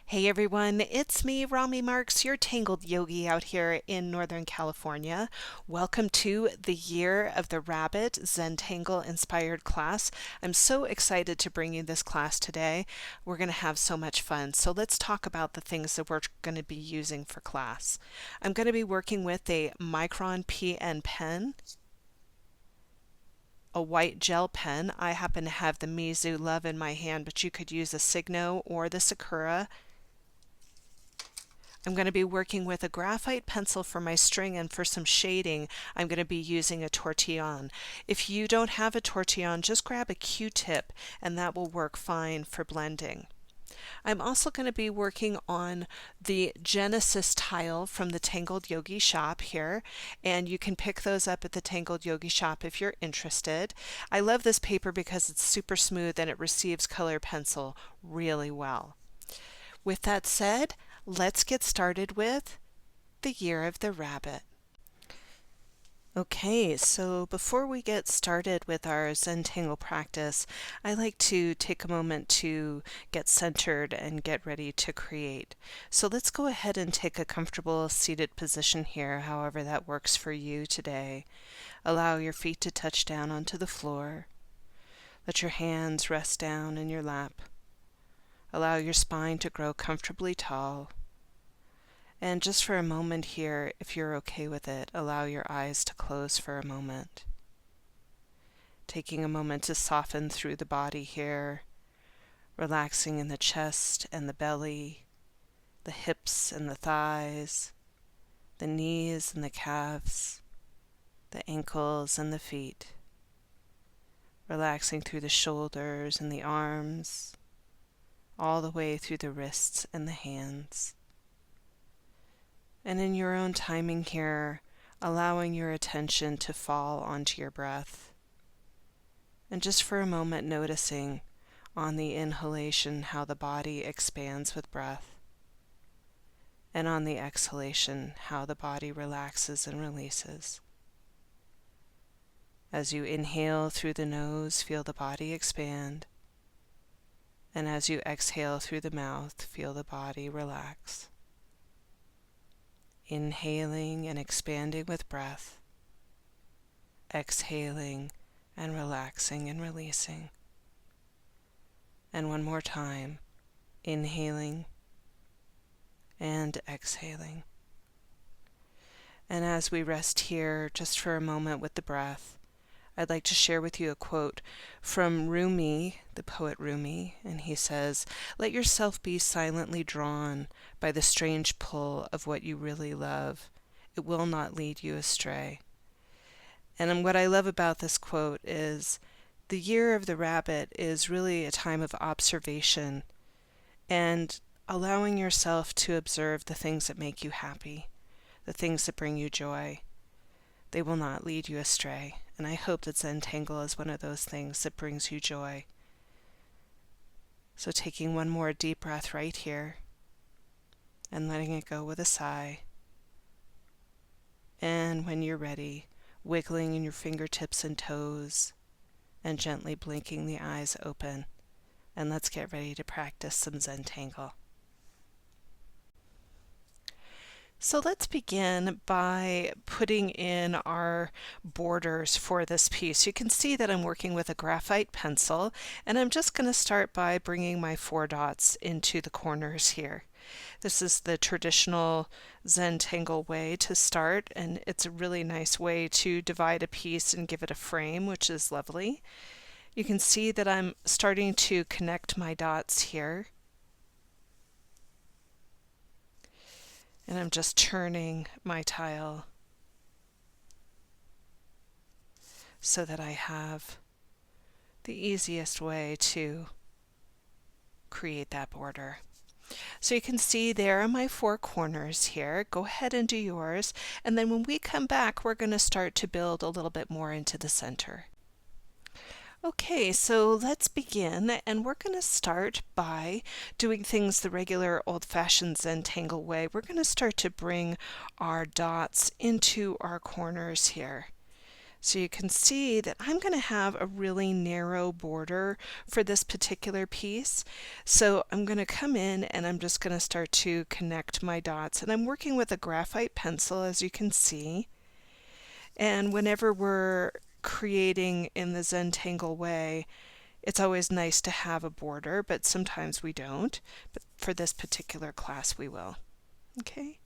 Hey everyone, it's me, Rami Marks, your Tangled Yogi out here in Northern California. Welcome to the Year of the Rabbit Zentangle inspired class. I'm so excited to bring you this class today. We're going to have so much fun. So let's talk about the things that we're going to be using for class. I'm going to be working with a Micron PN pen, a white gel pen. I happen to have the Mizu Love in my hand, but you could use a Signo or the Sakura. I'm going to be working with a graphite pencil for my string, and for some shading I'm going to be using a tortillon. If you don't have a tortillon, just grab a Q-tip and that will work fine for blending. I'm also going to be working on the Genesis tile from the Tangled Yogi shop here, and you can pick those up at the Tangled Yogi shop if you're interested. I love this paper because it's super smooth and it receives color pencil really well. With that said, let's get started with the Year of the Rabbit. Okay, so before we get started with our Zentangle practice, I like to take a moment to get centered and get ready to create. So let's go ahead and take a comfortable seated position here, however that works for you today. Allow your feet to touch down onto the floor. Let your hands rest down in your lap. Allow your spine to grow comfortably tall. And just for a moment here, if you're okay with it, allow your eyes to close for a moment. Taking a moment to soften through the body here, relaxing in the chest and the belly, the hips and the thighs, the knees and the calves, the ankles and the feet. Relaxing through the shoulders and the arms, all the way through the wrists and the hands. And in your own timing here, allowing your attention to fall onto your breath. And just for a moment noticing on the inhalation how the body expands with breath. And on the exhalation how the body relaxes and releases. As you inhale through the nose, feel the body expand. And as you exhale through the mouth, feel the body relax. Inhaling and expanding with breath, exhaling and relaxing and releasing. And one more time, inhaling and exhaling. And as we rest here just for a moment with the breath, I'd like to share with you a quote from Rumi, the poet Rumi, and he says, "Let yourself be silently drawn by the strange pull of what you really love. It will not lead you astray." And what I love about this quote is the Year of the Rabbit is really a time of observation and allowing yourself to observe the things that make you happy, the things that bring you joy. They will not lead you astray. And I hope that Zentangle is one of those things that brings you joy. So taking one more deep breath right here and letting it go with a sigh. And when you're ready, wiggling in your fingertips and toes and gently blinking the eyes open. And let's get ready to practice some Zentangle. So let's begin by putting in our borders for this piece. You can see that I'm working with a graphite pencil, and I'm just going to start by bringing my 4 dots into the corners here. This is the traditional Zentangle way to start, and it's a really nice way to divide a piece and give it a frame, which is lovely. You can see that I'm starting to connect my dots here. And I'm just turning my tile so that I have the easiest way to create that border. So you can see there are my 4 corners here. Go ahead and do yours. And then when we come back, we're going to start to build a little bit more into the center. Okay, so let's begin, and we're going to start by doing things the regular old-fashioned Zentangle way. We're going to start to bring our dots into our corners here. So you can see that I'm going to have a really narrow border for this particular piece. So I'm going to come in and I'm just going to start to connect my dots. And I'm working with a graphite pencil, as you can see. And whenever we're creating in the Zentangle way, it's always nice to have a border, but sometimes we don't. But for this particular class, we will. Okay?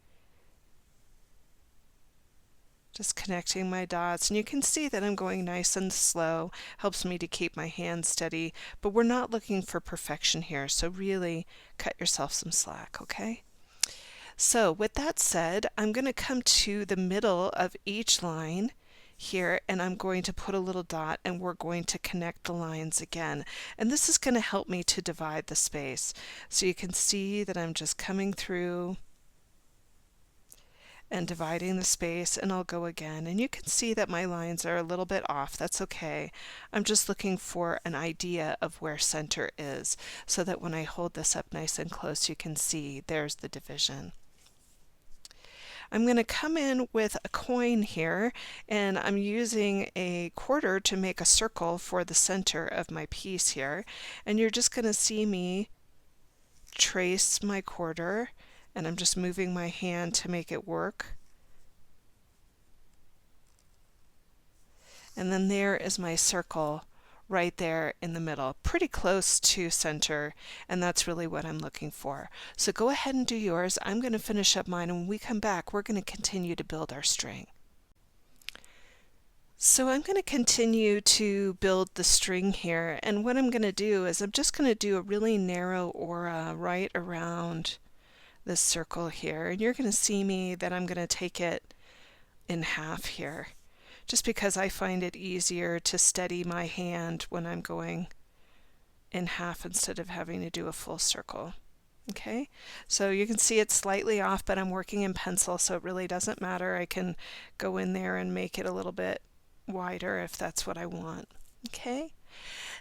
Just connecting my dots, and you can see that I'm going nice and slow, helps me to keep my hand steady, but we're not looking for perfection here, so really cut yourself some slack, okay? So with that said, I'm going to come to the middle of each line here, and I'm going to put a little dot, and we're going to connect the lines again, and this is going to help me to divide the space. So you can see that I'm just coming through and dividing the space, and I'll go again, and you can see that my lines are a little bit off. That's okay. I'm just looking for an idea of where center is, so that when I hold this up nice and close, you can see there's the division. I'm going to come in with a coin here, and I'm using a quarter to make a circle for the center of my piece here, and you're just going to see me trace my quarter, and I'm just moving my hand to make it work. And then there is my circle right there in the middle, pretty close to center, and that's really what I'm looking for. So go ahead and do yours. I'm going to finish up mine, and when we come back, we're going to continue to build our string. So I'm going to continue to build the string here, and what I'm going to do is I'm just going to do a really narrow aura right around this circle here, and you're going to see me that I'm going to take it in half here, just because I find it easier to steady my hand when I'm going in half instead of having to do a full circle. Okay, so you can see it's slightly off, but I'm working in pencil, so it really doesn't matter. I can go in there and make it a little bit wider if that's what I want. Okay.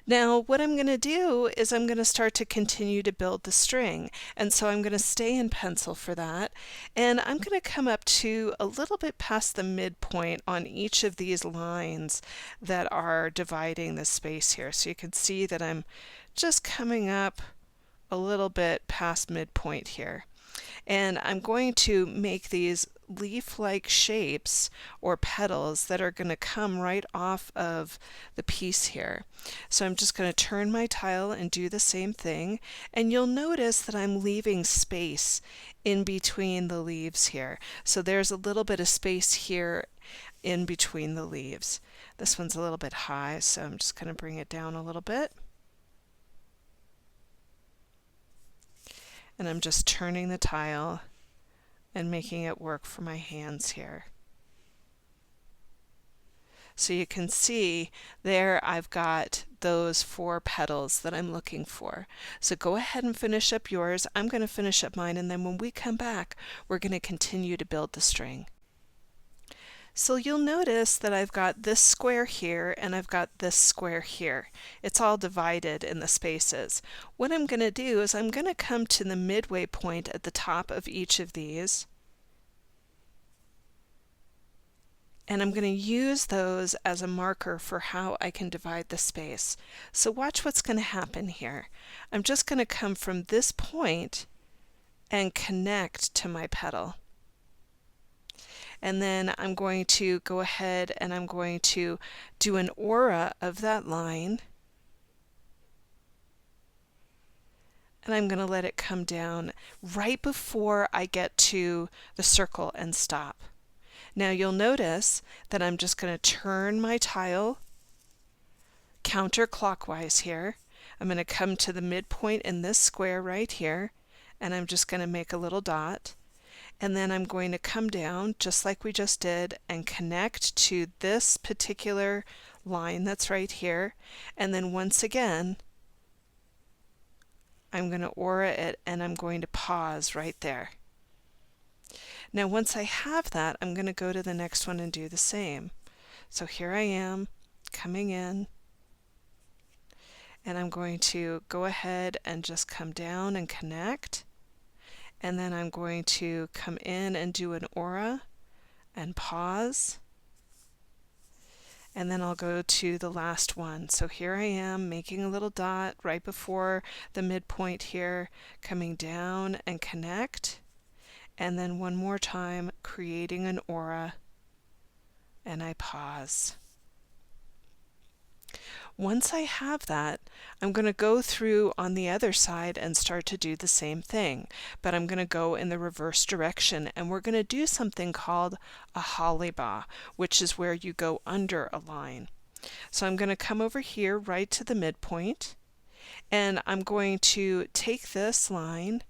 Now what I'm going to do is I'm going to start to continue to build the string, and so I'm going to stay in pencil for that, and I'm going to come up to a little bit past the midpoint on each of these lines that are dividing the space here. So you can see that I'm just coming up a little bit past midpoint here, and I'm going to make these leaf-like shapes or petals that are going to come right off of the piece here. So I'm just going to turn my tile and do the same thing, and you'll notice that I'm leaving space in between the leaves here. So there's a little bit of space here in between the leaves. This one's a little bit high, so I'm just going to bring it down a little bit. And I'm just turning the tile and making it work for my hands here. So you can see there I've got those 4 petals that I'm looking for. So go ahead and finish up yours. I'm going to finish up mine, and then when we come back, we're going to continue to build the string. So you'll notice that I've got this square here and I've got this square here. It's all divided in the spaces. What I'm going to do is I'm going to come to the midway point at the top of each of these, and I'm going to use those as a marker for how I can divide the space. So watch what's going to happen here. I'm just going to come from this point and connect to my petal. And then I'm going to go ahead and I'm going to do an aura of that line. And I'm going to let it come down right before I get to the circle and stop. Now you'll notice that I'm just going to turn my tile counterclockwise here. I'm going to come to the midpoint in this square right here, and I'm just going to make a little dot. And then I'm going to come down just like we just did and connect to this particular line that's right here. And then once again, I'm going to aura it, and I'm going to pause right there. Now once I have that, I'm going to go to the next one and do the same. So here I am coming in, and I'm going to go ahead and just come down and connect. And then I'm going to come in and do an aura and pause. and then I'll go to the last one. So here I am making a little dot right before the midpoint here, coming down and connect, and then one more time creating an aura, and I pause. Once I have that, I'm going to go through on the other side and start to do the same thing, but I'm going to go in the reverse direction, and we're going to do something called a halibah, which is where you go under a line. So I'm going to come over here right to the midpoint, and I'm going to take this line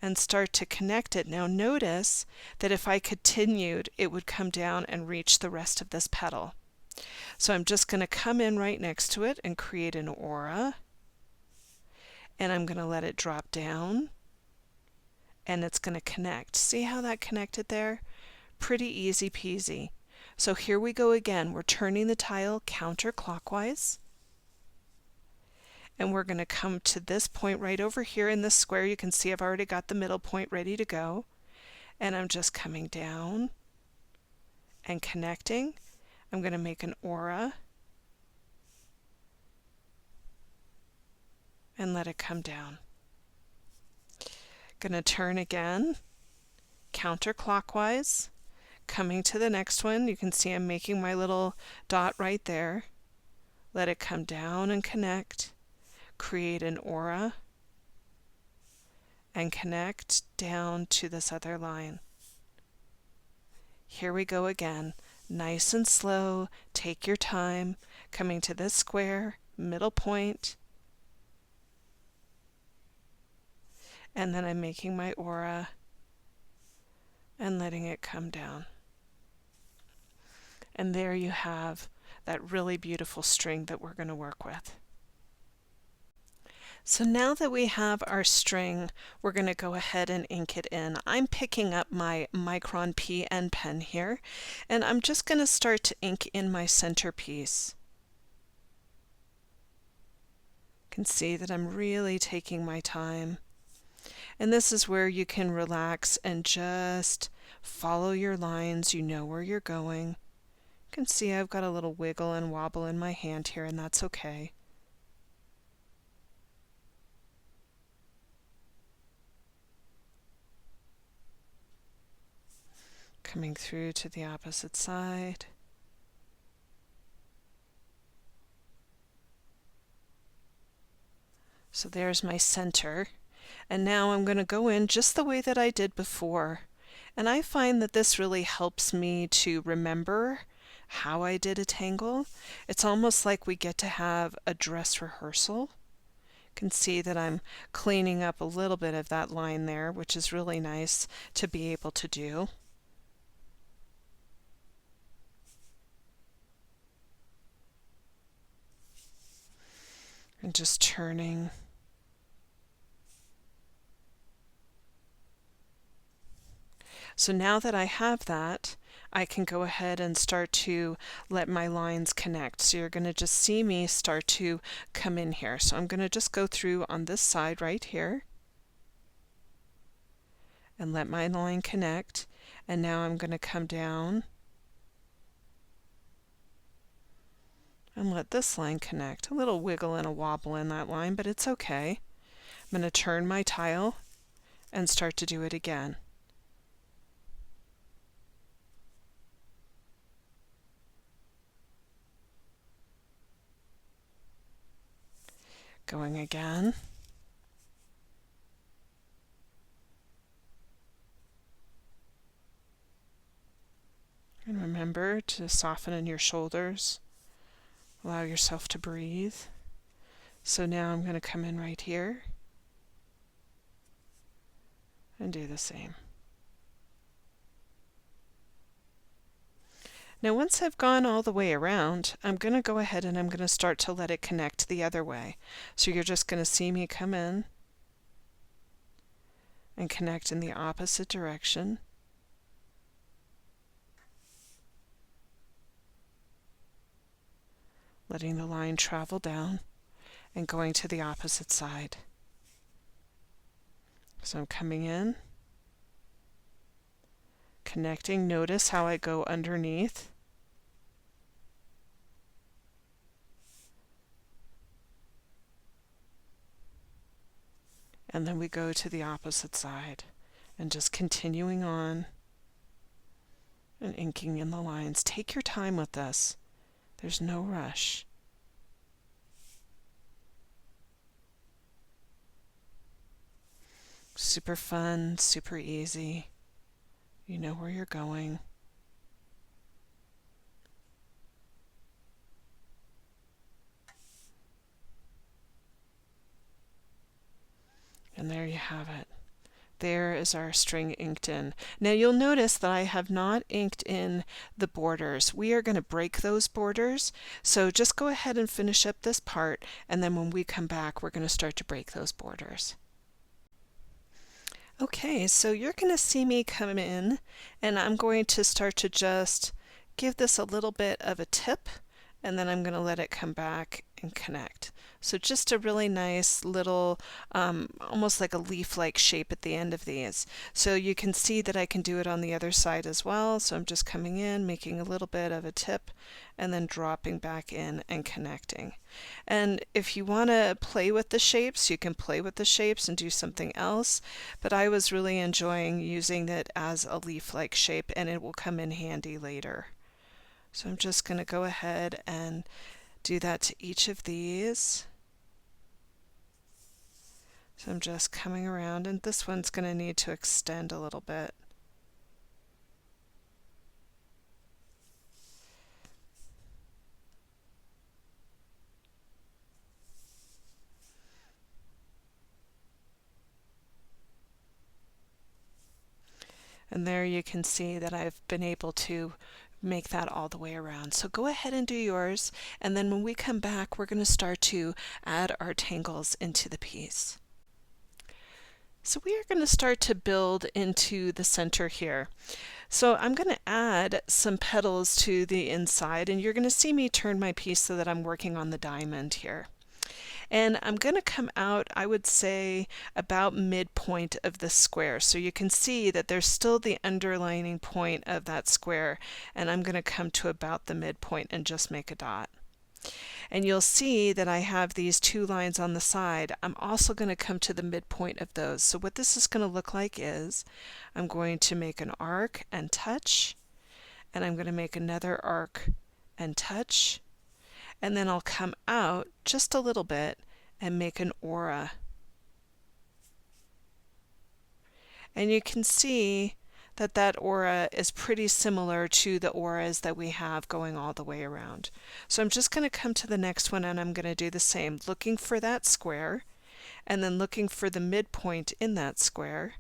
and start to connect it. Now notice that if I continued, it would come down and reach the rest of this petal. So I'm just going to come in right next to it and create an aura, and I'm going to let it drop down, and it's going to connect. See how that connected there? Pretty easy peasy. So here we go again. We're turning the tile counterclockwise, and we're going to come to this point right over here in this square. You can see I've already got the middle point ready to go, and I'm just coming down and connecting. I'm going to make an aura and let it come down. Going to turn again, counterclockwise, coming to the next one. You can see I'm making my little dot right there. Let it come down and connect, create an aura, and connect down to this other line. Here we go again. Nice and slow, take your time, coming to this square, middle point, and then I'm making my aura and letting it come down. And there you have that really beautiful string that we're going to work with. So now that we have our string, we're going to go ahead and ink it in. I'm picking up my Micron PN pen here, and I'm just going to start to ink in my centerpiece. You can see that I'm really taking my time. And this is where you can relax and just follow your lines. You know where you're going. You can see I've got a little wiggle and wobble in my hand here, and that's okay. Coming through to the opposite side. So there's my center. And now I'm going to go in just the way that I did before. And I find that this really helps me to remember how I did a tangle. It's almost like we get to have a dress rehearsal. You can see that I'm cleaning up a little bit of that line there, which is really nice to be able to do. And just turning. So now that I have that, I can go ahead and start to let my lines connect. So you're going to just see me start to come in here. So I'm going to just go through on this side right here and let my line connect. And now I'm going to come down and let this line connect. A little wiggle and a wobble in that line, but it's okay. I'm going to turn my tile and start to do it again. Going again. And remember to soften in your shoulders. Allow yourself to breathe. So now I'm going to come in right here and do the same. Now once I've gone all the way around, I'm going to go ahead and I'm going to start to let it connect the other way. So you're just going to see me come in and connect in the opposite direction. Letting the line travel down and going to the opposite side. So I'm coming in, connecting. Notice how I go underneath. And then we go to the opposite side and just continuing on and inking in the lines. Take your time with this. There's no rush. Super fun, super easy. You know where you're going. And there you have it. There is our string inked in. Now you'll notice that I have not inked in the borders. We are going to break those borders, so just go ahead and finish up this part, and then when we come back we're going to start to break those borders. Okay, so you're going to see me come in, and I'm going to start to just give this a little bit of a tip, and then I'm going to let it come back and connect. So just a really nice little, almost like a leaf-like shape at the end of these. So you can see that I can do it on the other side as well. So I'm just coming in, making a little bit of a tip, and then dropping back in and connecting. And if you want to play with the shapes, you can play with the shapes and do something else. But I was really enjoying using it as a leaf-like shape, and it will come in handy later. So I'm just going to go ahead and do that to each of these. So I'm just coming around, and this one's going to need to extend a little bit. And there you can see that I've been able to make that all the way around. So go ahead and do yours, and then when we come back we're going to start to add our tangles into the piece. So we are going to start to build into the center here. So I'm going to add some petals to the inside, and you're going to see me turn my piece so that I'm working on the diamond here. And I'm going to come out, I would say, about midpoint of the square. So you can see that there's still the underlining point of that square, and I'm going to come to about the midpoint and just make a dot. And you'll see that I have these two lines on the side. I'm also going to come to the midpoint of those. So what this is going to look like is I'm going to make an arc and touch, and I'm going to make another arc and touch, and then I'll come out just a little bit and make an aura. And you can see that that aura is pretty similar to the auras that we have going all the way around. So I'm just going to come to the next one, and I'm going to do the same, looking for that square, and then looking for the midpoint in that square,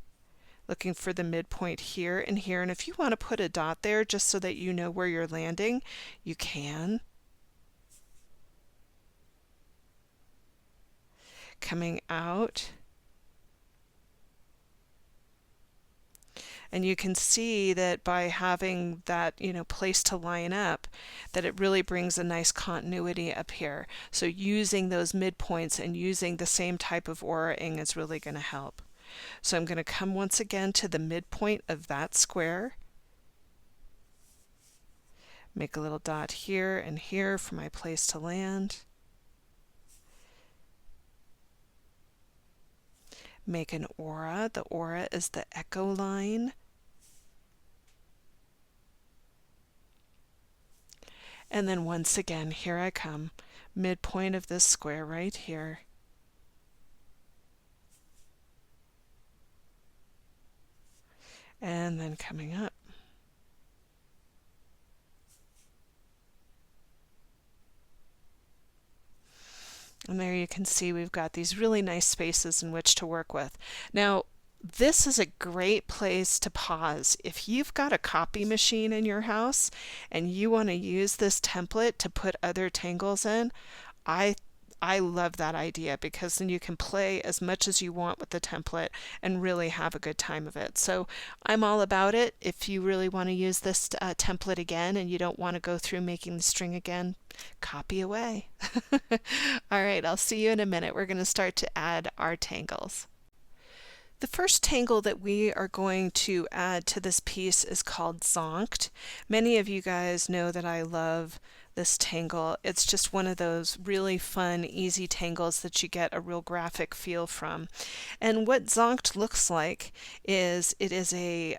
looking for the midpoint here and here. And if you want to put a dot there just so that you know where you're landing, you can. Coming out. And you can see that by having that, place to line up, that it really brings a nice continuity up here. So using those midpoints and using the same type of aura-ing is really going to help. So I'm going to come once again to the midpoint of that square. Make a little dot here and here for my place to land. Make an aura. The aura is the echo line. And then once again, here I come, midpoint of this square right here. And then coming up. And there you can see we've got these really nice spaces in which to work with. Now, this is a great place to pause. If you've got a copy machine in your house and you want to use this template to put other tangles in, I love that idea, because then you can play as much as you want with the template and really have a good time of it. So I'm all about it. If you really want to use this template again and you don't want to go through making the string again, copy away. All right, I'll see you in a minute. We're going to start to add our tangles. The first tangle that we are going to add to this piece is called Zonkt. Many of you guys know that I love this tangle. It's just one of those really fun, easy tangles that you get a real graphic feel from. And what Zonkt looks like is it is a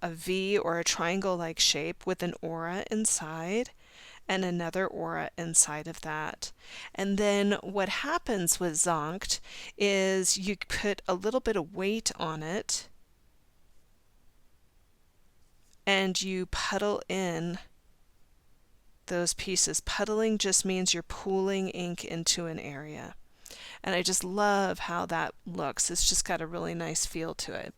V or a triangle-like shape with an aura inside and another aura inside of that. And then what happens with Zonkt is you put a little bit of weight on it and you puddle in those pieces. Puddling just means you're pooling ink into an area. And I just love how that looks. It's just got a really nice feel to it.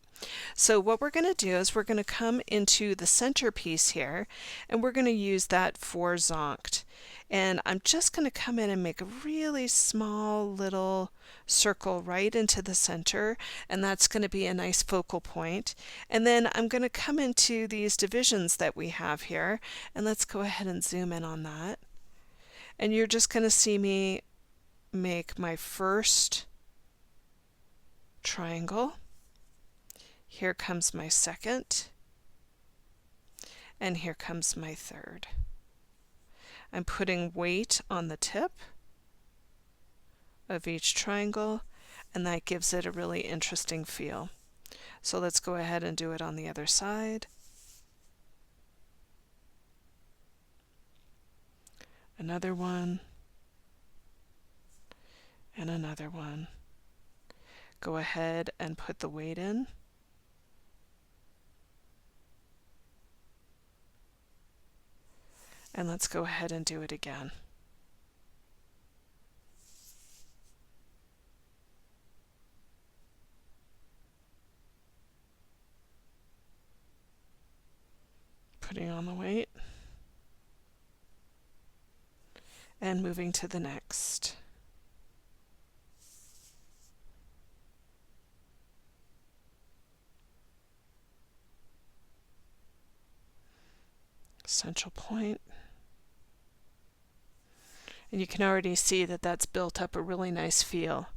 So what we're going to do is we're going to come into the center piece here and we're going to use that for Zonkt. And I'm just going to come in and make a really small little circle right into the center, and that's going to be a nice focal point. And then I'm going to come into these divisions that we have here, and let's go ahead and zoom in on that. And you're just going to see me make my first triangle. Here comes my second, and here comes my third. I'm putting weight on the tip of each triangle, and that gives it a really interesting feel. So let's go ahead and do it on the other side. Another one, and another one. Go ahead and put the weight in. And let's go ahead and do it again. Putting on the weight and moving to the next. Central point. And you can already see that that's built up a really nice feel.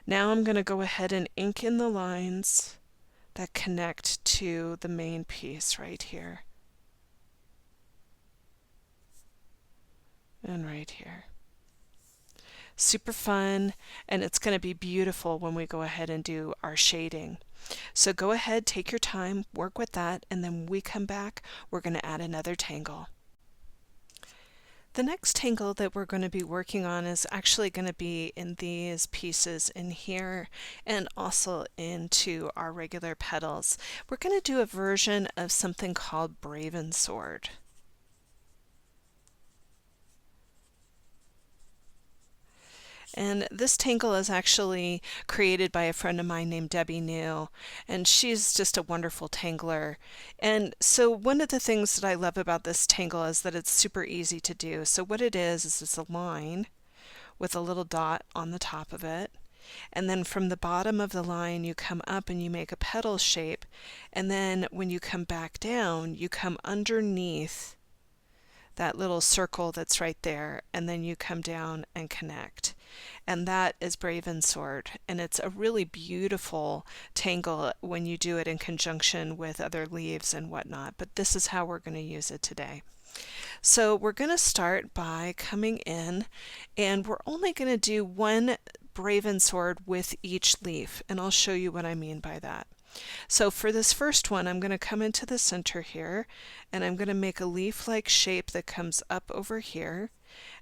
Now I'm going to go ahead and ink in the lines that connect to the main piece right here. And right here. Super fun, and it's going to be beautiful when we go ahead and do our shading. So go ahead, take your time, work with that, and then when we come back, we're going to add another tangle. The next tangle that we're going to be working on is actually going to be in these pieces in here and also into our regular petals. We're going to do a version of something called Bravensword. And this tangle is actually created by a friend of mine named Debbie New, and she's just a wonderful tangler. And so one of the things that I love about this tangle is that it's super easy to do. So what it is it's a line with a little dot on the top of it. And then from the bottom of the line you come up and you make a petal shape, and then when you come back down you come underneath that little circle that's right there, and then you come down and connect. And that is Bravensword, and it's a really beautiful tangle when you do it in conjunction with other leaves and whatnot, but this is how we're going to use it today. So we're going to start by coming in, and we're only going to do one Bravensword with each leaf, and I'll show you what I mean by that. So for this first one, I'm going to come into the center here, and I'm going to make a leaf-like shape that comes up over here,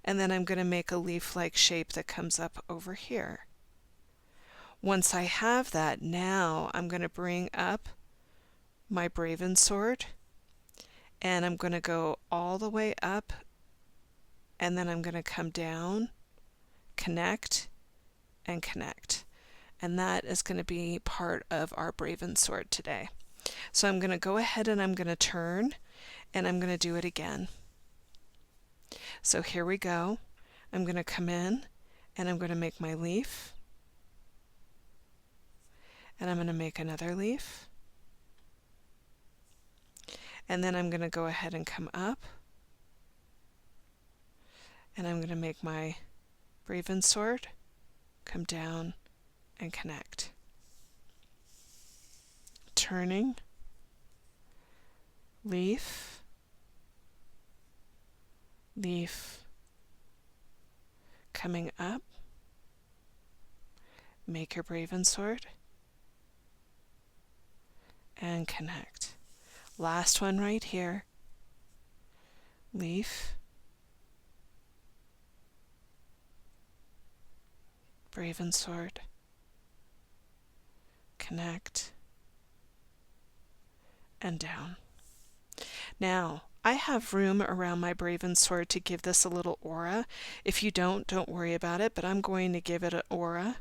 and then I'm going to make a leaf-like shape that comes up over here. Once I have that, now I'm going to bring up my Bravensword, and I'm going to go all the way up, and then I'm going to come down, connect, and connect. And that is going to be part of our Bravensword today. So I'm going to go ahead and I'm going to turn, and I'm going to do it again. So here we go. I'm going to come in, and I'm going to make my leaf, and I'm going to make another leaf, and then I'm going to go ahead and come up, and I'm going to make my Bravensword, come down, and connect. turning, leaf, leaf, coming up, make your Braven Sword, and connect. Last one right here, leaf, Braven Sword, connect, and down. Now, I have room around my Braven Sword to give this a little aura. If you don't worry about it, but I'm going to give it an aura,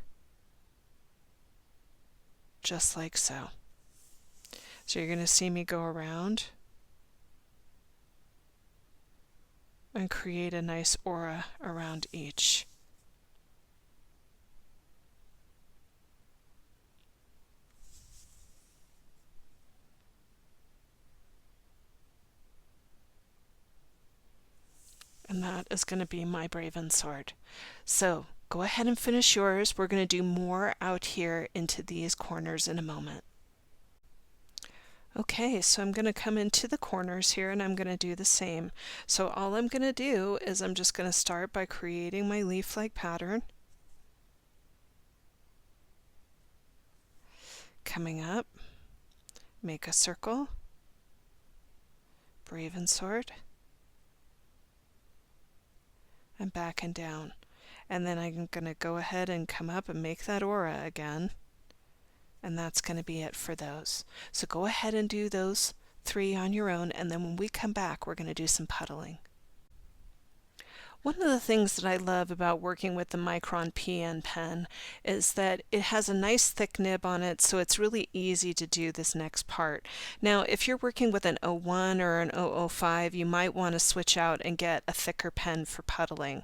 just like so. So you're going to see me go around and create a nice aura around each. And that is going to be my Braven Sword. So go ahead and finish yours. We're going to do more out here into these corners in a moment. Okay, so I'm going to come into the corners here and I'm going to do the same. So all I'm going to do is I'm just going to start by creating my leaf-like pattern. Coming up, make a circle, Braven Sword, and back and down. And then I'm going to go ahead and come up and make that aura again. And that's going to be it for those. So go ahead and do those 3 on your own, and then when we come back, we're going to do some puddling. One of the things that I love about working with the Micron PN pen is that it has a nice thick nib on it, so it's really easy to do this next part. Now, if you're working with an 01 or an 005, you might want to switch out and get a thicker pen for puddling.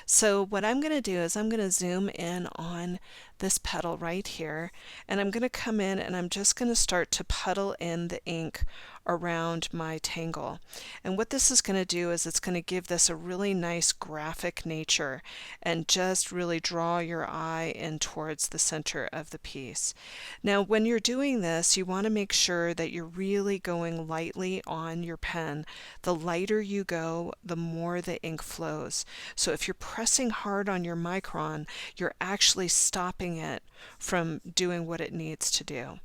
So what I'm going to do is I'm going to zoom in on this petal right here, and I'm going to come in and I'm just going to start to puddle in the ink around my tangle. And what this is going to do is it's going to give this a really nice graphic nature and just really draw your eye in towards the center of the piece. Now when you're doing this, you want to make sure that you're really going lightly on your pen. The lighter you go, the more the ink flows. So if you're pressing hard on your Micron, you're actually stopping it from doing what it needs to do.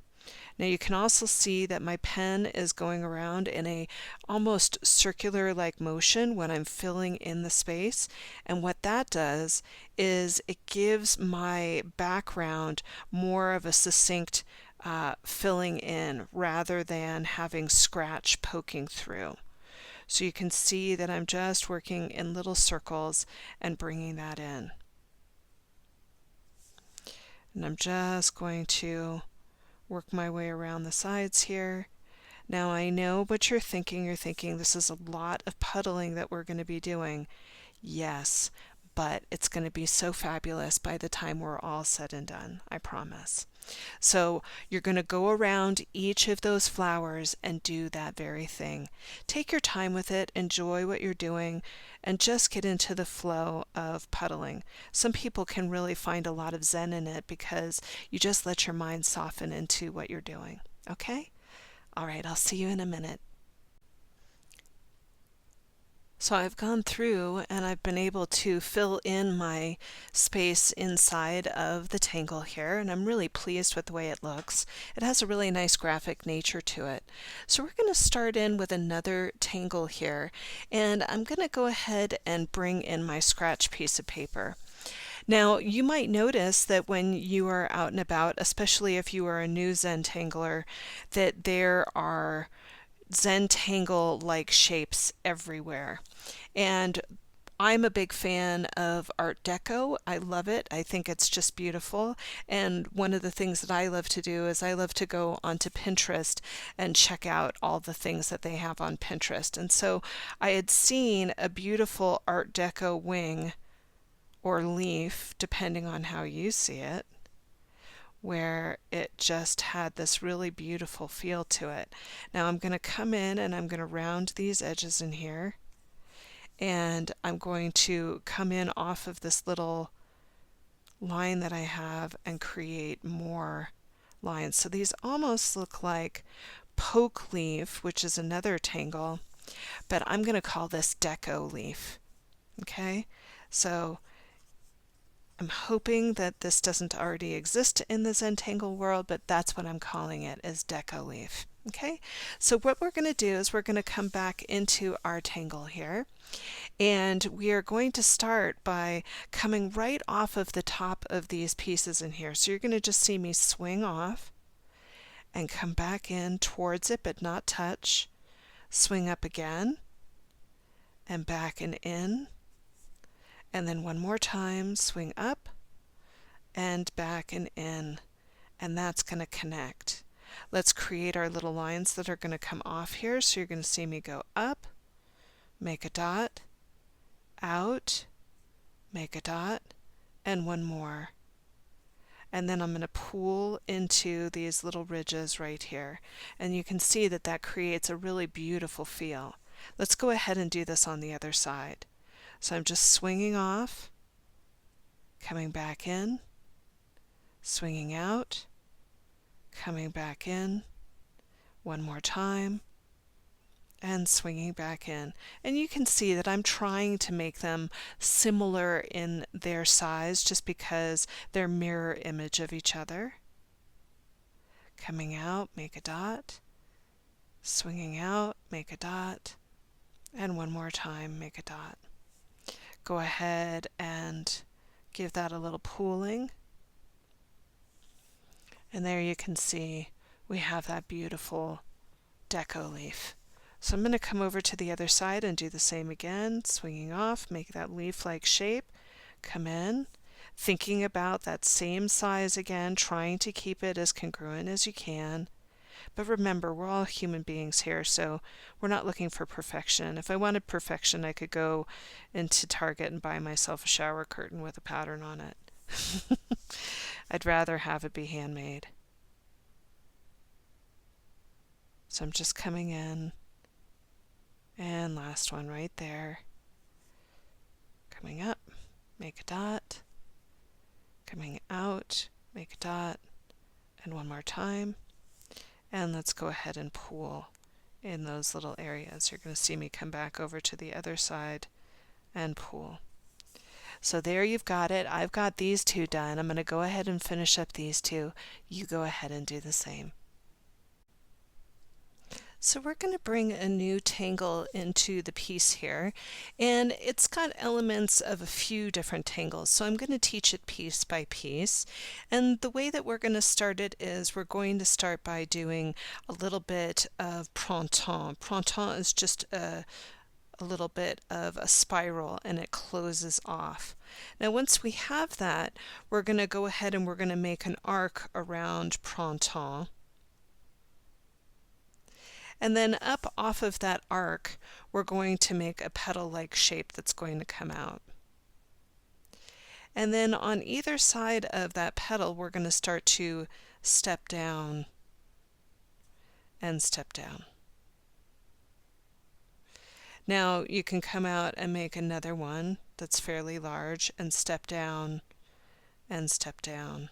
Now you can also see that my pen is going around in a almost circular like motion when I'm filling in the space, and what that does is it gives my background more of a succinct filling in rather than having scratch poking through. So you can see that I'm just working in little circles and bringing that in. And I'm just going to work my way around the sides here. Now I know what you're thinking. You're thinking this is a lot of puddling that we're going to be doing. Yes, but it's going to be so fabulous by the time we're all said and done, I promise. So you're going to go around each of those flowers and do that very thing. Take your time with it, enjoy what you're doing, and just get into the flow of puddling. Some people can really find a lot of zen in it because you just let your mind soften into what you're doing. Okay? All right, I'll see you in a minute. So I've gone through and I've been able to fill in my space inside of the tangle here, and I'm really pleased with the way it looks. It has a really nice graphic nature to it. So we're going to start in with another tangle here, and I'm going to go ahead and bring in my scratch piece of paper. Now, you might notice that when you are out and about, especially if you are a new Zentangler, that there are Zentangle-like shapes everywhere. And I'm a big fan of Art Deco. I love it. I think it's just beautiful. And one of the things that I love to do is I love to go onto Pinterest and check out all the things that they have on Pinterest. And so I had seen a beautiful Art Deco wing or leaf, depending on how you see it, where it just had this really beautiful feel to it. Now I'm going to come in and I'm going to round these edges in here, and I'm going to come in off of this little line that I have and create more lines. So these almost look like poke leaf, which is another tangle, but I'm going to call this deco leaf. Okay, so I'm hoping that this doesn't already exist in the Zentangle world, but that's what I'm calling it, is deco leaf. Okay, so what we're going to do is we're going to come back into our tangle here, and we are going to start by coming right off of the top of these pieces in here. So you're going to just see me swing off and come back in towards it, but not touch. Swing up again and back and in. And then one more time, swing up and back and in. And that's going to connect. Let's create our little lines that are going to come off here. So you're going to see me go up, make a dot, out, make a dot, and one more. And then I'm going to pull into these little ridges right here. And you can see that that creates a really beautiful feel. Let's go ahead and do this on the other side. So I'm just swinging off, coming back in, swinging out, coming back in, one more time, and swinging back in. And you can see that I'm trying to make them similar in their size just because they're mirror image of each other. Coming out, make a dot, swinging out, make a dot, and one more time, make a dot. Go ahead and give that a little pooling. And there you can see we have that beautiful deco leaf. So I'm going to come over to the other side and do the same again, swinging off, make that leaf-like shape, come in, thinking about that same size again, trying to keep it as congruent as you can. But remember, we're all human beings here, so we're not looking for perfection. If I wanted perfection, I could go into Target and buy myself a shower curtain with a pattern on it. I'd rather have it be handmade. So I'm just coming in, and last one right there. Coming up, make a dot, coming out, make a dot, and one more time. And let's go ahead and pull in those little areas. You're going to see me come back over to the other side and pull. So there you've got it. I've got these two done. I'm going to go ahead and finish up these two. You go ahead and do the same. So we're going to bring a new tangle into the piece here, and it's got elements of a few different tangles. So I'm going to teach it piece by piece, and the way that we're going to start it is we're going to start by doing a little bit of printemps. Printemps is just a little bit of a spiral, and it closes off. Now once we have that, we're going to go ahead and we're going to make an arc around printemps. And then up off of that arc, we're going to make a petal-like shape that's going to come out. And then on either side of that petal, we're going to start to step down and step down. Now you can come out and make another one that's fairly large and step down and step down.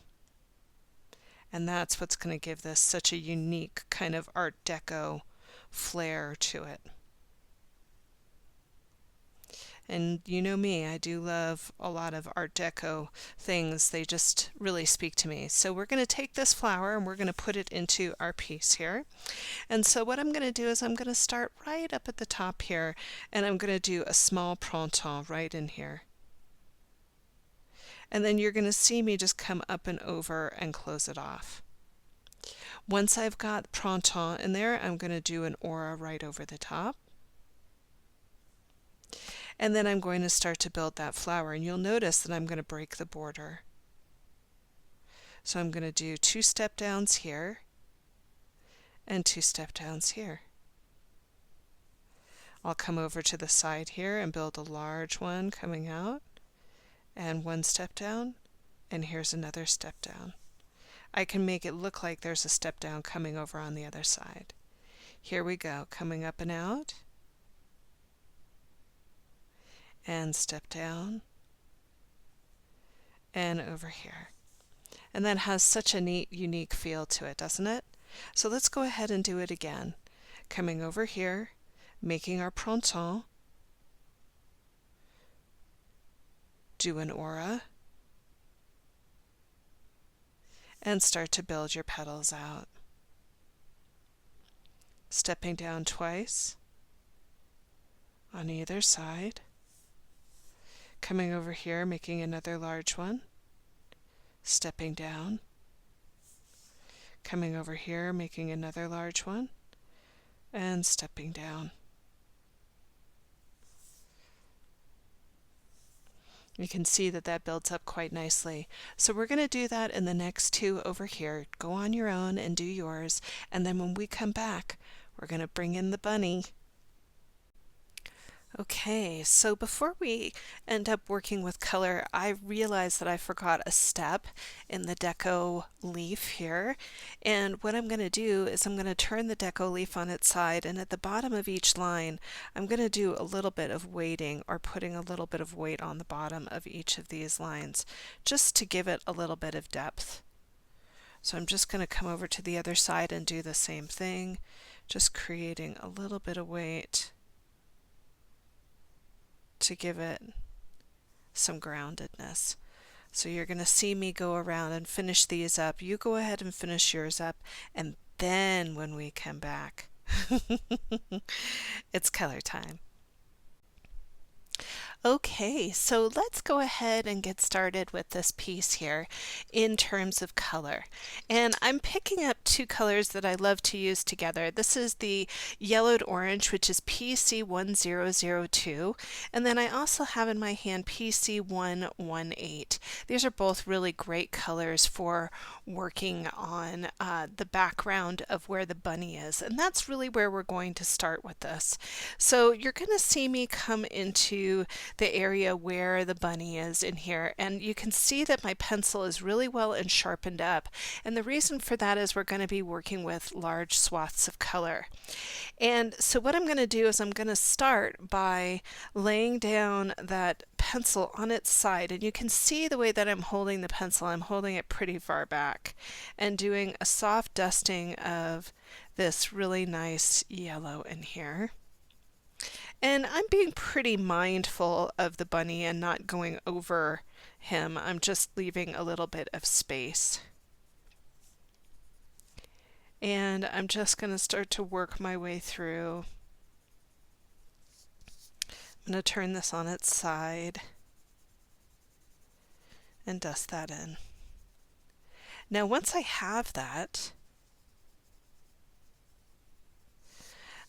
And that's what's going to give this such a unique kind of Art Deco flair to it. And you know me, I do love a lot of Art Deco things. They just really speak to me. So we're going to take this flower and we're going to put it into our piece here. And so what I'm going to do is I'm going to start right up at the top here, and I'm going to do a small printemps right in here. And then you're going to see me just come up and over and close it off. Once I've got printemps in there, I'm going to do an aura right over the top. And then I'm going to start to build that flower, and you'll notice that I'm going to break the border. So I'm going to do 2 step downs here and 2 step downs here. I'll come over to the side here and build a large one coming out, and 1 step down, and here's another step down. I can make it look like there's a step down coming over on the other side. Here we go, coming up and out, and step down, and over here. And that has such a neat, unique feel to it, doesn't it? So let's go ahead and do it again. Coming over here, making our printemps, do an aura, and start to build your petals out. Stepping down twice on either side. Coming over here, making another large one, stepping down. Coming over here, making another large one, and stepping down. You can see that that builds up quite nicely. So we're going to do that in the next two over here. Go on your own and do yours, and then when we come back, we're going to bring in the bunny. Okay, so before we end up working with color, I realized that I forgot a step in the deco leaf here. And what I'm going to do is I'm going to turn the deco leaf on its side, and at the bottom of each line, I'm going to do a little bit of weighting, or putting a little bit of weight on the bottom of each of these lines, just to give it a little bit of depth. So I'm just going to come over to the other side and do the same thing, just creating a little bit of weight to give it some groundedness. So you're going to see me go around and finish these up. You go ahead and finish yours up, and then when we come back, it's color time. Okay, so let's go ahead and get started with this piece here in terms of color. And I'm picking up two colors that I love to use together. This is the yellowed orange, which is PC1002, and then I also have in my hand PC118. These are both really great colors for working on the background of where the bunny is, and that's really where we're going to start with this. So you're going to see me come into the area where the bunny is in here, and you can see that my pencil is really well and sharpened up, and the reason for that is we're going to be working with large swaths of color. And so what I'm going to do is I'm going to start by laying down that pencil on its side, and you can see the way that I'm holding the pencil. I'm holding it pretty far back and doing a soft dusting of this really nice yellow in here. And I'm being pretty mindful of the bunny and not going over him. I'm just leaving a little bit of space. And I'm just going to start to work my way through. I'm going to turn this on its side and dust that in. Now once I have that,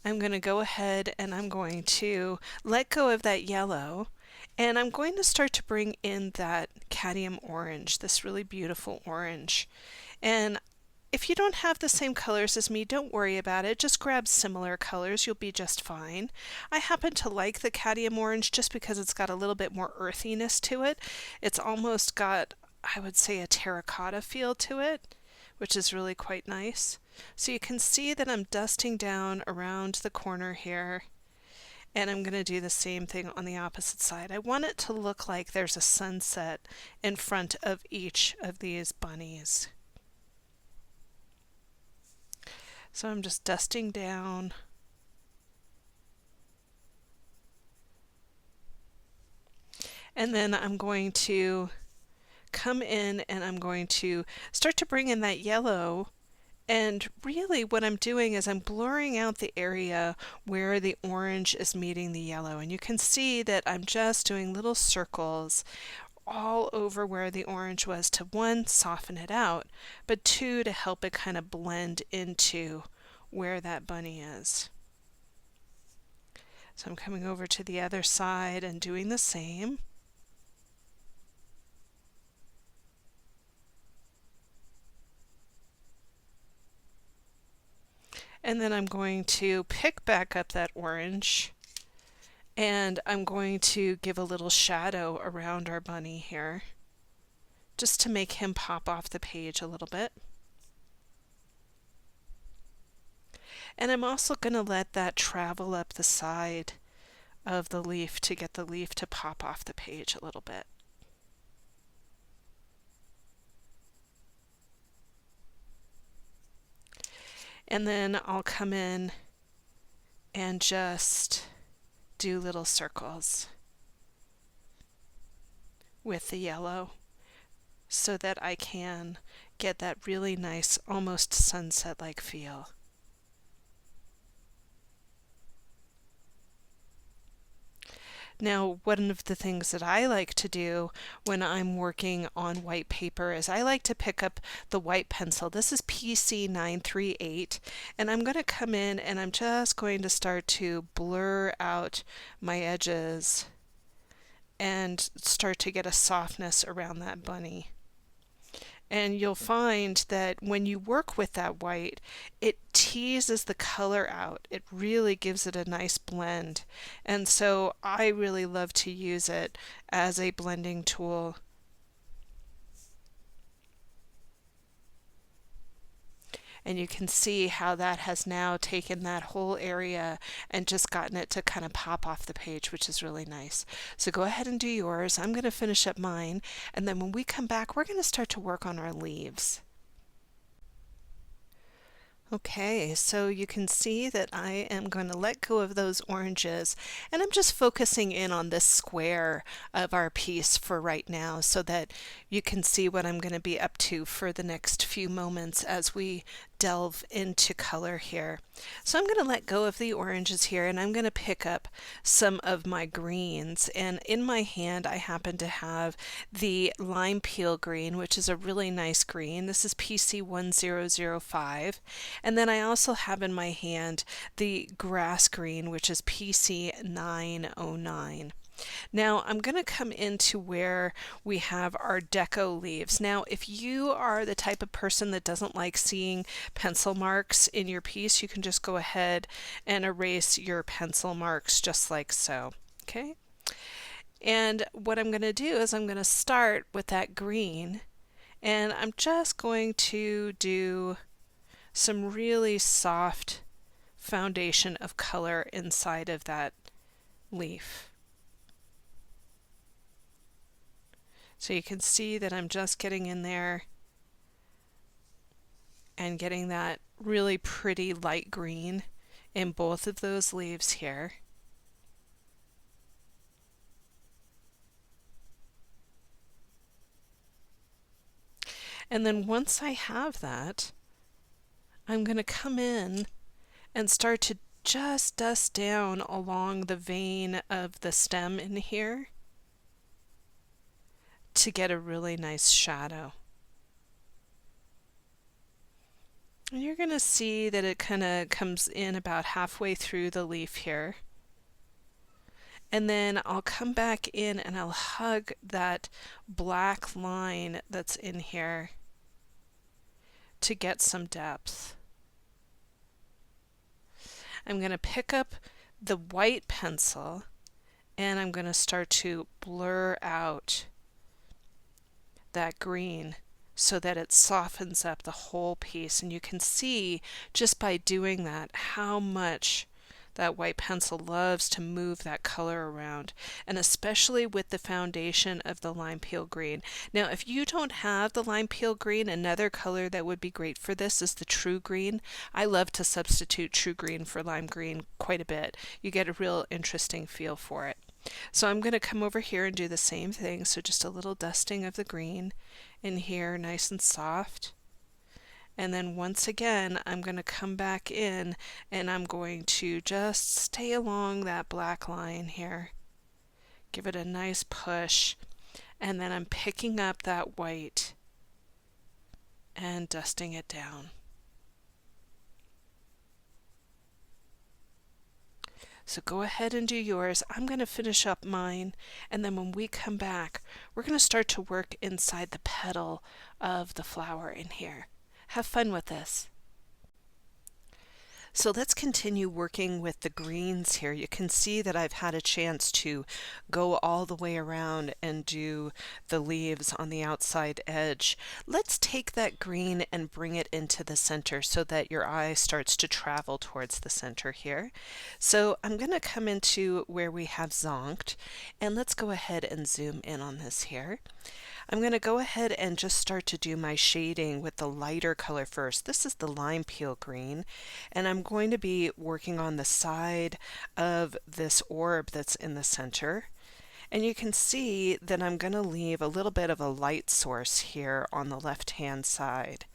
I'm going to go ahead and I'm going to let go of that yellow, and I'm going to start to bring in that cadmium orange, this really beautiful orange. And if you don't have the same colors as me, don't worry about it. Just grab similar colors. You'll be just fine. I happen to like the cadmium orange just because it's got a little bit more earthiness to it. It's almost got, I would say, a terracotta feel to it, which is really quite nice. So you can see that I'm dusting down around the corner here, and I'm going to do the same thing on the opposite side. I want it to look like there's a sunset in front of each of these bunnies. So I'm just dusting down. And then I'm going to come in and I'm going to start to bring in that yellow. And really what I'm doing is I'm blurring out the area where the orange is meeting the yellow. And you can see that I'm just doing little circles all over where the orange was to, one, soften it out, but two, to help it kind of blend into where that bunny is. So I'm coming over to the other side and doing the same. And then I'm going to pick back up that orange, and I'm going to give a little shadow around our bunny here, just to make him pop off the page a little bit. And I'm also going to let that travel up the side of the leaf to get the leaf to pop off the page a little bit. And then I'll come in and just do little circles with the yellow so that I can get that really nice, almost sunset-like feel. Now, one of the things that I like to do when I'm working on white paper is I like to pick up the white pencil. This is PC 938, and I'm going to come in and I'm just going to start to blur out my edges and start to get a softness around that bunny. And you'll find that when you work with that white, it teases the color out. It really gives it a nice blend. And so I really love to use it as a blending tool. And you can see how that has now taken that whole area and just gotten it to kind of pop off the page, which is really nice. So go ahead and do yours. I'm going to finish up mine, and then when we come back, we're going to start to work on our leaves. Okay, so you can see that I am going to let go of those oranges, and I'm just focusing in on this square of our piece for right now so that you can see what I'm going to be up to for the next few moments as we delve into color here. So I'm going to let go of the oranges here, and I'm going to pick up some of my greens, and in my hand I happen to have the lime peel green, which is a really nice green. This is PC 1005. And then I also have in my hand the grass green, which is PC 909. Now I'm going to come into where we have our deco leaves. Now if you are the type of person that doesn't like seeing pencil marks in your piece, you can just go ahead and erase your pencil marks just like so. Okay? And what I'm going to do is I'm going to start with that green, and I'm just going to do some really soft foundation of color inside of that leaf. So you can see that I'm just getting in there and getting that really pretty light green in both of those leaves here. And then once I have that, I'm going to come in and start to just dust down along the vein of the stem in here to get a really nice shadow. And you're going to see that it kind of comes in about halfway through the leaf here. And then I'll come back in and I'll hug that black line that's in here to get some depth. I'm going to pick up the white pencil and I'm going to start to blur out that green so that it softens up the whole piece. And you can see just by doing that how much that white pencil loves to move that color around, and especially with the foundation of the lime peel green. Now if you don't have the lime peel green, another color that would be great for this is the true green. I love to substitute true green for lime green quite a bit. You get a real interesting feel for it. So I'm going to come over here and do the same thing, so just a little dusting of the green in here, nice and soft. And then once again, I'm going to come back in and I'm going to just stay along that black line here. Give it a nice push. And then I'm picking up that white and dusting it down. So go ahead and do yours. I'm going to finish up mine, and then when we come back, we're going to start to work inside the petal of the flower in here. Have fun with this. So let's continue working with the greens here. You can see that I've had a chance to go all the way around and do the leaves on the outside edge. Let's take that green and bring it into the center so that your eye starts to travel towards the center here. So I'm going to come into where we have zonked, and let's go ahead and zoom in on this here. I'm going to go ahead and just start to do my shading with the lighter color first. This is the lime peel green, and I'm going to be working on the side of this orb that's in the center. And you can see that I'm going to leave a little bit of a light source here on the left-hand side.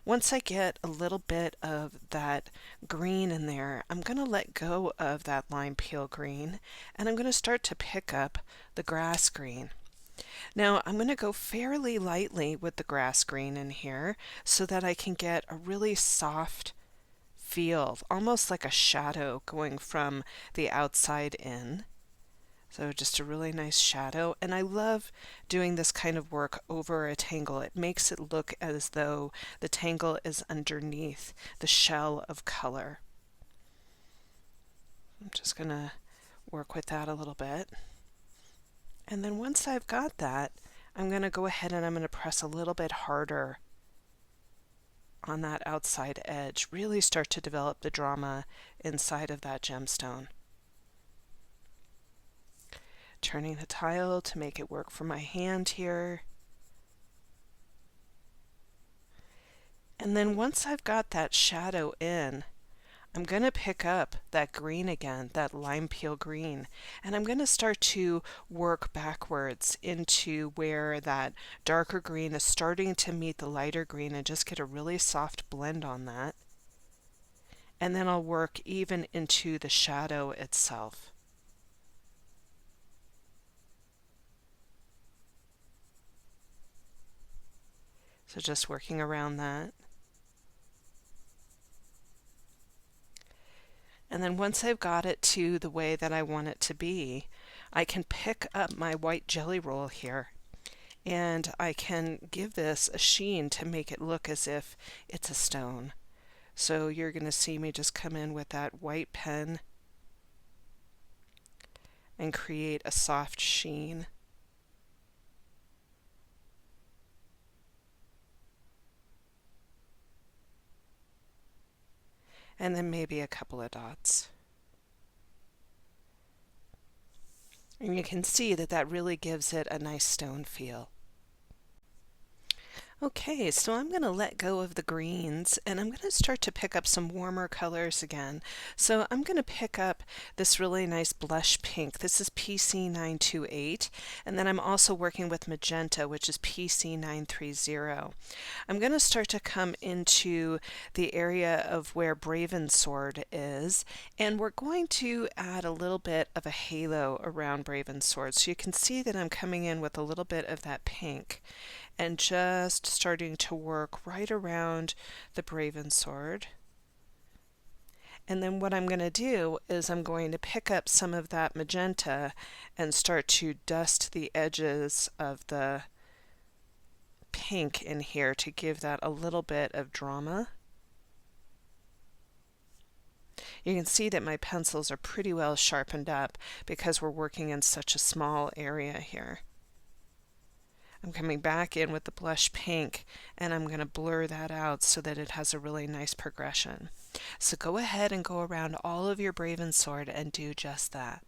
Once I get a little bit of that green in there, I'm going to let go of that lime peel green, and I'm going to start to pick up the grass green. Now I'm going to go fairly lightly with the grass green in here so that I can get a really soft feel, almost like a shadow going from the outside in. So just a really nice shadow, and I love doing this kind of work over a tangle. It makes it look as though the tangle is underneath the shell of color. I'm just going to work with that a little bit. And then once I've got that, I'm going to go ahead and I'm going to press a little bit harder on that outside edge. Really start to develop the drama inside of that gemstone. Turning the tile to make it work for my hand here. And then once I've got that shadow in, I'm going to pick up that green again, that lime peel green, and I'm going to start to work backwards into where that darker green is starting to meet the lighter green and just get a really soft blend on that. And then I'll work even into the shadow itself. So just working around that. And then once I've got it to the way that I want it to be, I can pick up my white jelly roll here and I can give this a sheen to make it look as if it's a stone. So you're going to see me just come in with that white pen and create a soft sheen. And then maybe a couple of dots. And you can see that that really gives it a nice stone feel. Okay, so I'm going to let go of the greens and I'm going to start to pick up some warmer colors again. So I'm going to pick up this really nice blush pink. This is PC928, and then I'm also working with magenta, which is PC930. I'm going to start to come into the area of where Bravensword is, and we're going to add a little bit of a halo around Bravensword. So you can see that I'm coming in with a little bit of that pink and just starting to work right around the Bravensword. And then what I'm going to do is I'm going to pick up some of that magenta and start to dust the edges of the pink in here to give that a little bit of drama. You can see that my pencils are pretty well sharpened up because we're working in such a small area here. I'm coming back in with the blush pink and I'm going to blur that out so that it has a really nice progression. So go ahead and go around all of your Bravensword and do just that.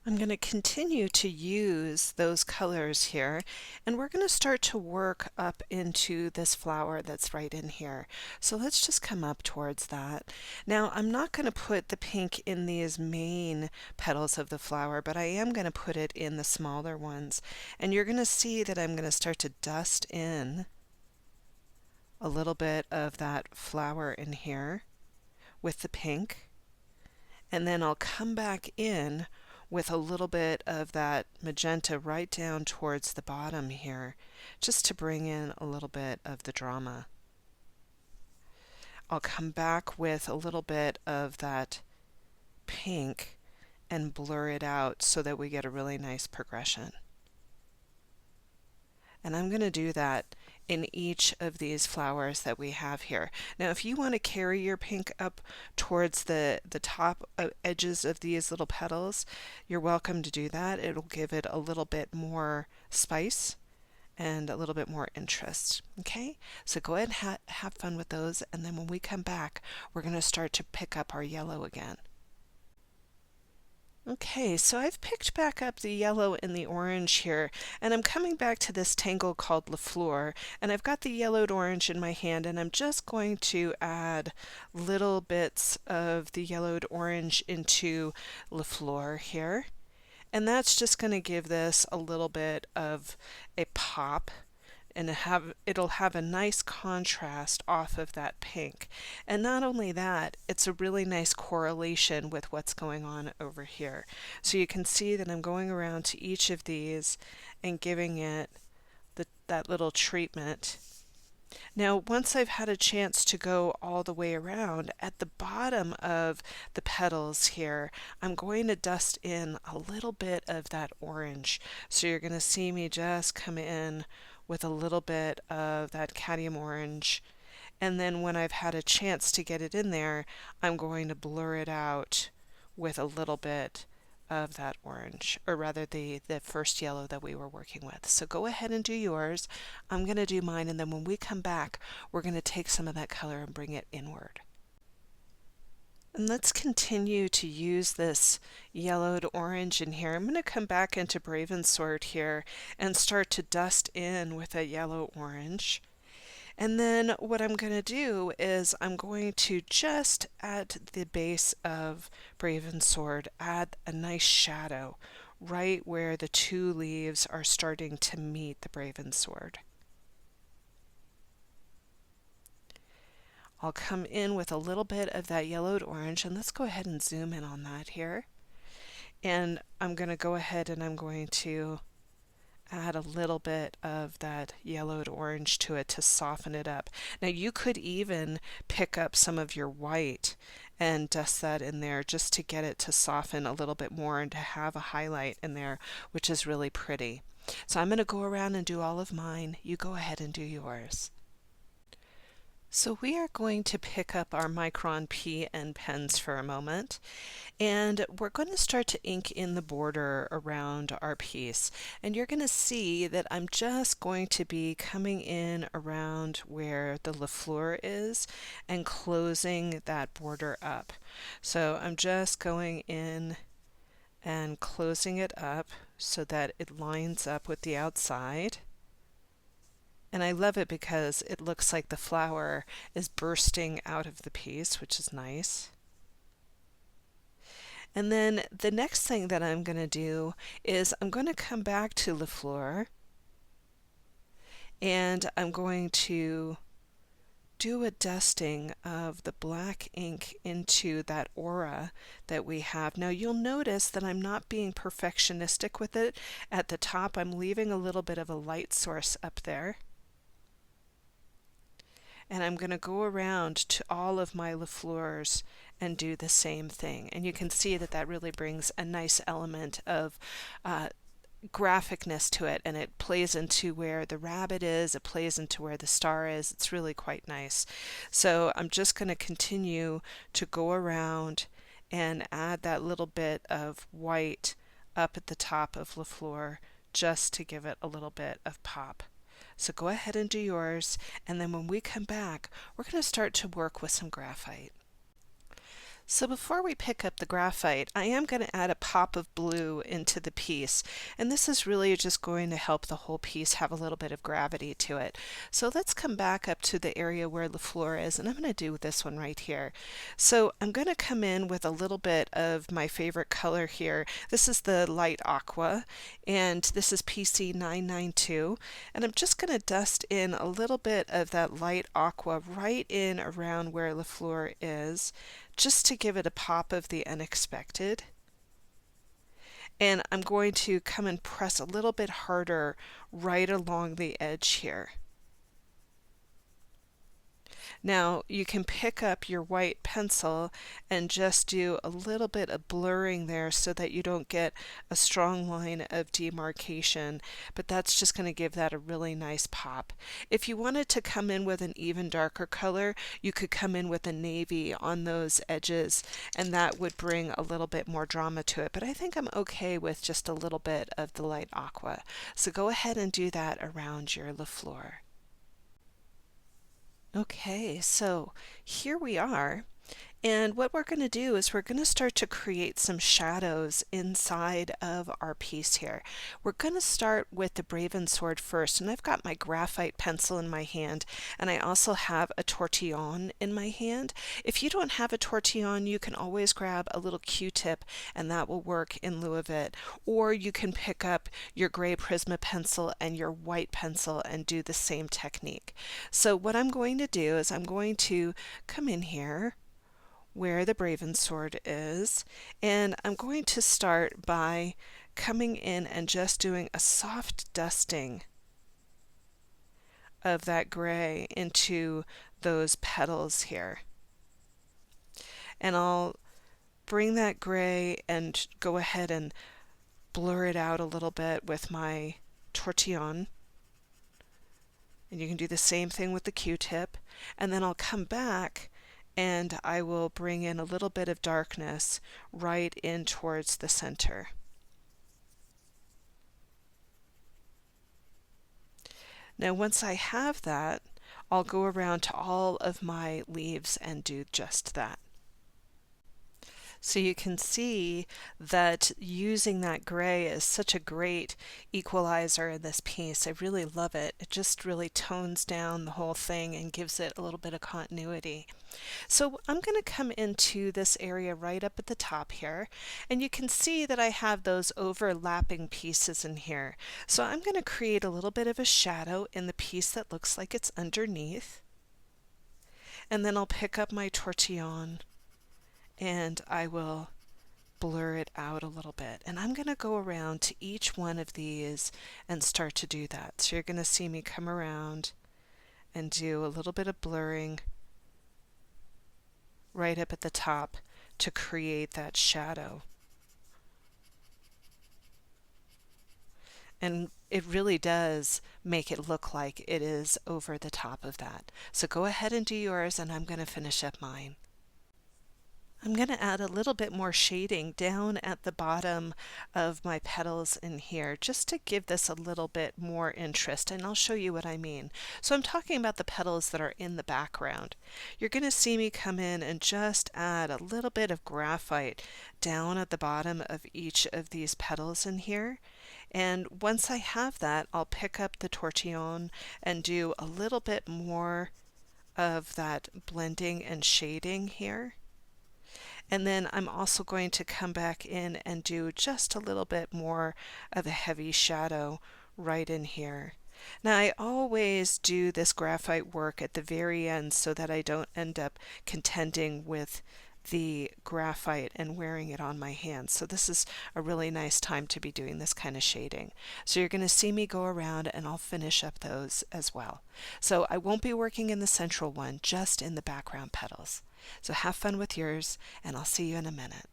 I'm going to continue to use those colors here, and we're going to start to work up into this flower that's right in here. So let's just come up towards that. Now I'm not going to put the pink in these main petals of the flower, but I am going to put it in the smaller ones. And you're going to see that I'm going to start to dust in a little bit of that flower in here with the pink, and then I'll come back in with a little bit of that magenta right down towards the bottom here, just to bring in a little bit of the drama. I'll come back with a little bit of that pink and blur it out so that we get a really nice progression. And I'm going to do that in each of these flowers that we have here. Now, if you want to carry your pink up towards the top edges of these little petals, you're welcome to do that. It'll give it a little bit more spice and a little bit more interest. Okay, so go ahead and have fun with those, and then when we come back, we're going to start to pick up our yellow again. Okay, so I've picked back up the yellow and the orange here, and I'm coming back to this tangle called Le Fleur, and I've got the yellowed orange in my hand, and I'm just going to add little bits of the yellowed orange into Le Fleur here. And that's just going to give this a little bit of a pop, and it'll have a nice contrast off of that pink. And not only that, it's a really nice correlation with what's going on over here. So you can see that I'm going around to each of these and giving it that little treatment. Now, once I've had a chance to go all the way around, at the bottom of the petals here, I'm going to dust in a little bit of that orange. So you're going to see me just come in with a little bit of that cadmium orange, and then when I've had a chance to get it in there, I'm going to blur it out with a little bit of that orange, or rather the first yellow that we were working with. So go ahead and do yours. I'm going to do mine, and then when we come back, we're going to take some of that color and bring it inward. And let's continue to use this yellowed orange in here. I'm going to come back into Bravensword here and start to dust in with a yellow orange. And then what I'm going to do is I'm going to just at the base of Bravensword add a nice shadow right where the two leaves are starting to meet the Bravensword. I'll come in with a little bit of that yellowed orange, and let's go ahead and zoom in on that here. And I'm going to go ahead and I'm going to add a little bit of that yellowed orange to it to soften it up. Now you could even pick up some of your white and dust that in there just to get it to soften a little bit more and to have a highlight in there, which is really pretty. So I'm going to go around and do all of mine. You go ahead and do yours. So we are going to pick up our Micron P pens for a moment, and we're going to start to ink in the border around our piece. And you're going to see that I'm just going to be coming in around where the Le Fleur is and closing that border up. So I'm just going in and closing it up so that it lines up with the outside. And I love it because it looks like the flower is bursting out of the piece, which is nice. And then the next thing that I'm going to do is I'm going to come back to Le Fleur, and I'm going to do a dusting of the black ink into that aura that we have. Now you'll notice that I'm not being perfectionistic with it. At the top, I'm leaving a little bit of a light source up there. And I'm going to go around to all of my Le Fleurs and do the same thing. And you can see that that really brings a nice element of graphicness to it, and it plays into where the rabbit is, it plays into where the star is. It's really quite nice. So I'm just going to continue to go around and add that little bit of white up at the top of Le Fleur just to give it a little bit of pop. So go ahead and do yours, and then when we come back, we're going to start to work with some graphite. So before we pick up the graphite, I am going to add a pop of blue into the piece, and this is really just going to help the whole piece have a little bit of gravity to it. So let's come back up to the area where Le Fleur is, and I'm going to do this one right here. So I'm going to come in with a little bit of my favorite color here. This is the light aqua, and this is PC 992, and I'm just going to dust in a little bit of that light aqua right in around where Le Fleur is, just to give it a pop of the unexpected. And I'm going to come and press a little bit harder right along the edge here. Now you can pick up your white pencil and just do a little bit of blurring there so that you don't get a strong line of demarcation, but that's just going to give that a really nice pop. If you wanted to come in with an even darker color, you could come in with a navy on those edges, and that would bring a little bit more drama to it, but I think I'm okay with just a little bit of the light aqua. So go ahead and do that around your LaFleur. Okay, so here we are. And what we're going to do is we're going to start to create some shadows inside of our piece here. We're going to start with the Braven Sword first, and I've got my graphite pencil in my hand, and I also have a tortillon in my hand. If you don't have a tortillon, you can always grab a little Q-tip, and that will work in lieu of it. Or you can pick up your gray Prisma pencil and your white pencil and do the same technique. So what I'm going to do is I'm going to come in here where the Braven Sword is, and I'm going to start by coming in and just doing a soft dusting of that gray into those petals here. And I'll bring that gray and go ahead and blur it out a little bit with my tortillon. And you can do the same thing with the Q-tip, and then I'll come back and I will bring in a little bit of darkness right in towards the center. Now once I have that, I'll go around to all of my leaves and do just that. So you can see that using that gray is such a great equalizer in this piece. I really love it. It just really tones down the whole thing and gives it a little bit of continuity. So I'm going to come into this area right up at the top here, and you can see that I have those overlapping pieces in here. So I'm going to create a little bit of a shadow in the piece that looks like it's underneath, and then I'll pick up my tortillon and I will blur it out a little bit. And I'm going to go around to each one of these and start to do that. So you're going to see me come around and do a little bit of blurring right up at the top to create that shadow. And it really does make it look like it is over the top of that. So go ahead and do yours, and I'm going to finish up mine. I'm going to add a little bit more shading down at the bottom of my petals in here just to give this a little bit more interest, and I'll show you what I mean. So I'm talking about the petals that are in the background. You're going to see me come in and just add a little bit of graphite down at the bottom of each of these petals in here. And once I have that, I'll pick up the tortillon and do a little bit more of that blending and shading here. And then I'm also going to come back in and do just a little bit more of a heavy shadow right in here. Now I always do this graphite work at the very end so that I don't end up contending with the graphite and wearing it on my hands. So this is a really nice time to be doing this kind of shading. So you're going to see me go around and I'll finish up those as well. So I won't be working in the central one, just in the background petals. So have fun with yours, and I'll see you in a minute.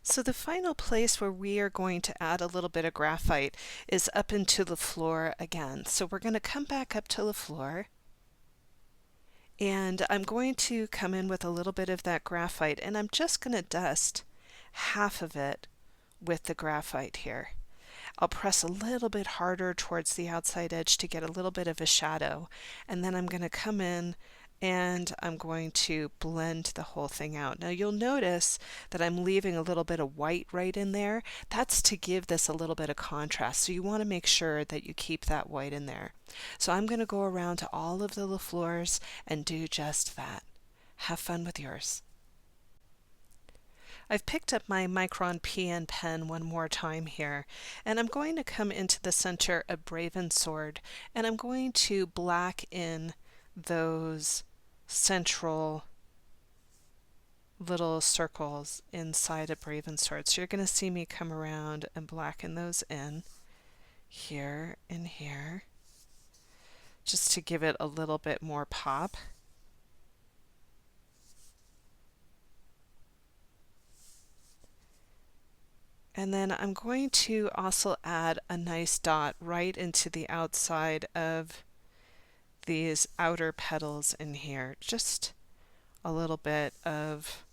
So the final place where we are going to add a little bit of graphite is up into LaFleur again. So we're going to come back up to LaFleur, and I'm going to come in with a little bit of that graphite, and I'm just going to dust half of it with the graphite here. I'll press a little bit harder towards the outside edge to get a little bit of a shadow, and then I'm going to come in and I'm going to blend the whole thing out. Now you'll notice that I'm leaving a little bit of white right in there. That's to give this a little bit of contrast, so you want to make sure that you keep that white in there. So I'm going to go around to all of the LaFleurs and do just that. Have fun with yours. I've picked up my Micron PN pen one more time here, and I'm going to come into the center of Braven Sword, and I'm going to black in those central little circles inside a Braven Sword. So you're going to see me come around and blacken those in here and here just to give it a little bit more pop. And then I'm going to also add a nice dot right into the outside of these outer petals in here. Just a little bit of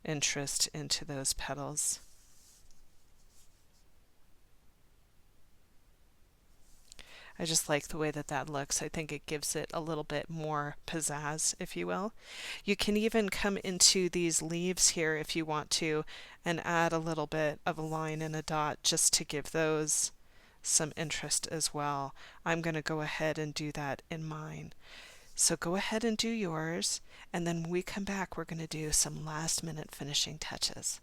interest into those petals. I just like the way that that looks. I think it gives it a little bit more pizzazz, if you will. You can even come into these leaves here if you want to and add a little bit of a line and a dot just to give those some interest as well. I'm going to go ahead and do that in mine. So go ahead and do yours, and then when we come back, we're going to do some last minute finishing touches.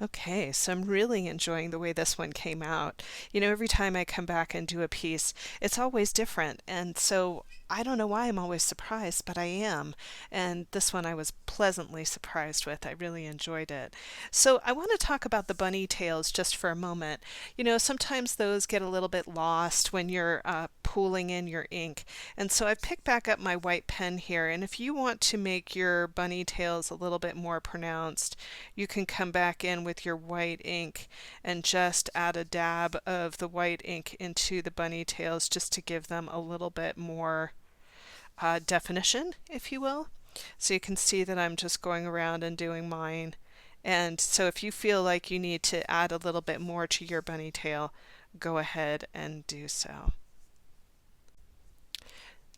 Okay, so I'm really enjoying the way this one came out. You know, every time I come back and do a piece, it's always different. And so I don't know why I'm always surprised, but I am. And this one I was pleasantly surprised with. I really enjoyed it. So I want to talk about the bunny tails just for a moment. You know, sometimes those get a little bit lost when you're pooling in your ink. And so I've picked back up my white pen here. And if you want to make your bunny tails a little bit more pronounced, you can come back in with your white ink and just add a dab of the white ink into the bunny tails just to give them a little bit more definition, if you will. So you can see that I'm just going around and doing mine. And so if you feel like you need to add a little bit more to your bunny tail, go ahead and do so.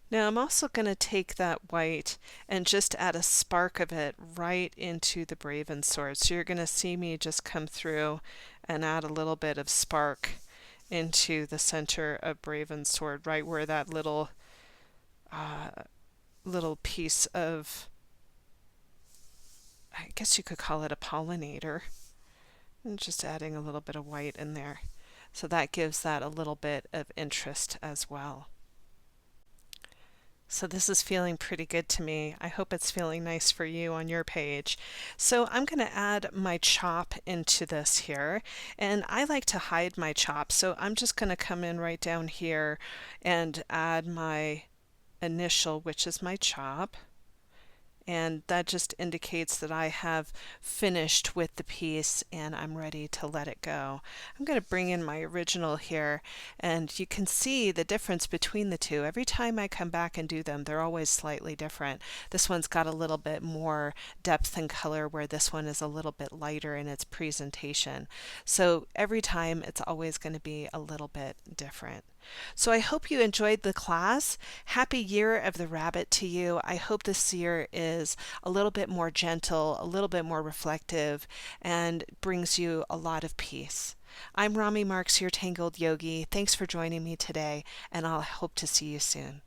Now I'm also going to take that white and just add a spark of it right into the Braven Sword. So you're going to see me just come through and add a little bit of spark into the center of Braven Sword, right where that little piece of, I guess you could call it a pollinator, and just adding a little bit of white in there. So that gives that a little bit of interest as well. So this is feeling pretty good to me. I hope it's feeling nice for you on your page. So I'm going to add my chop into this here, and I like to hide my chop, so I'm just going to come in right down here and add my initial, which is my chop. And that just indicates that I have finished with the piece and I'm ready to let it go. I'm going to bring in my original here, and you can see the difference between the two. Every time I come back and do them, they're always slightly different. This one's got a little bit more depth and color, where this one is a little bit lighter in its presentation. So every time it's always going to be a little bit different. So I hope you enjoyed the class. Happy Year of the Rabbit to you. I hope this year is a little bit more gentle, a little bit more reflective, and brings you a lot of peace. I'm Rami Marks, your Tangled Yogi. Thanks for joining me today, and I'll hope to see you soon.